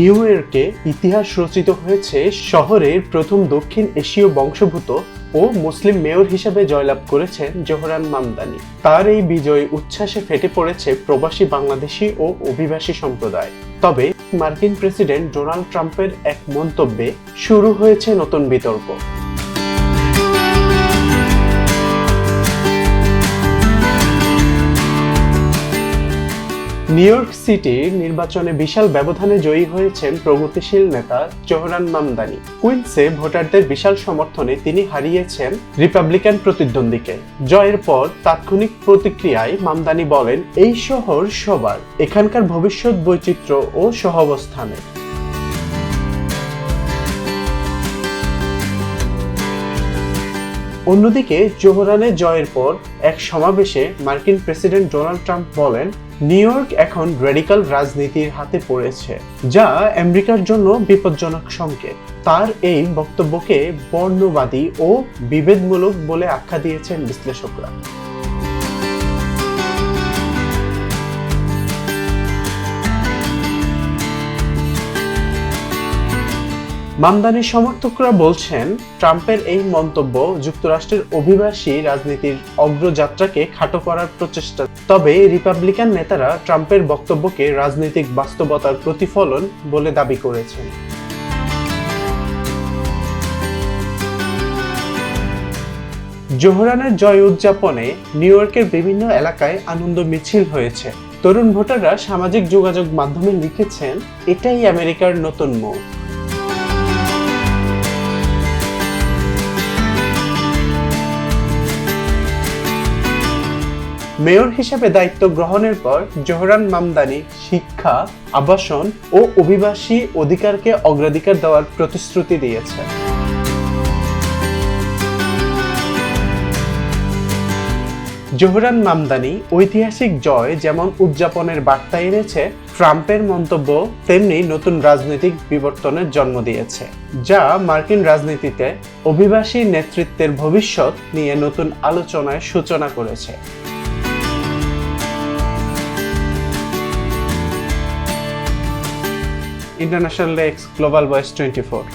New ইয়র্কে ইতিহাস রচিত হয়েছে শহরের প্রথম দক্ষিণ এশীয় বংশোদ্ভূত ও মুসলিম মেয়র হিসেবে জয়লাভ করেছেন জোহরান মামদানি। তার এই বিজয় উচ্ছ্বাসে ফেটে পড়েছে প্রবাসী বাংলাদেশি ও অভিবাসী সম্প্রদায়। তবে মার্কিন প্রেসিডেন্ট ডোনাল্ড ট্রাম্পের এক মন্তব্যে শুরু হয়েছে নতুন বিতর্ক। নিউ ইয়র্ক সিটির নির্বাচনে বিশাল ব্যবধানে জয়ী হয়েছেন প্রগতিশীল নেতা জোহরান মামদানি। কুইন্সে ভোটারদের বিশাল সমর্থনে তিনি হারিয়েছেন রিপাবলিকান প্রতিদ্বন্দ্বীকে। জয়ের পর তাৎক্ষণিক প্রতিক্রিয়ায় মামদানি বলেন, এই শহর সবার, এখানকার ভবিষ্যৎ বৈচিত্র্য ও সহাবস্থানের। অন্যদিকে জোহরানের জয়ের পর এক সমাবেশে মার্কিন প্রেসিডেন্ট ডোনাল্ড ট্রাম্প বলেন, নিউ ইয়র্ক এখন রেডিক্যাল রাজনীতির হাতে পড়েছে, যা আমেরিকার জন্য বিপজ্জনক সংকেত। তার এই বক্তব্যকে বর্ণবাদী ও বিভেদমূলক বলে আখ্যা দিয়েছেন বিশ্লেষকরা। মামদানির সমর্থকরা বলছেন, ট্রাম্পের এই মন্তব্য যুক্তরাষ্ট্রের অভিবাসী রাজনীতির অগ্রযাত্রাকে খাটো করার প্রচেষ্টা। তবে রিপাবলিকান নেতারা ট্রাম্পের বক্তব্যকে রাজনৈতিক বাস্তবতার প্রতিফলন বলে দাবি করেছেন। জোহরানের জয় উদযাপনে নিউ ইয়র্কের বিভিন্ন এলাকায় আনন্দ মিছিল হয়েছে। তরুণ ভোটাররা সামাজিক যোগাযোগ মাধ্যমে লিখেছেন, এটাই আমেরিকার নতুন মুখ। মেয়র হিসেবে দায়িত্ব গ্রহণের পর জোহরান মামদানি শিক্ষা, আবাসন ও অভিবাসী অধিকারকে অগ্রাধিকার দেওয়ার প্রতিশ্রুতি দিয়েছেন। জোহরান মামদানি ঐতিহাসিক জয় যেমন উদযাপনের বার্তা এনেছে, ট্রাম্পের মন্তব্য তেমনি নতুন রাজনৈতিক বিবর্তনের জন্ম দিয়েছে, যা মার্কিন রাজনীতিতে অভিবাসী নেতৃত্বের ভবিষ্যৎ নিয়ে নতুন আলোচনার সূচনা করেছে। International Desk, Global Voice 24।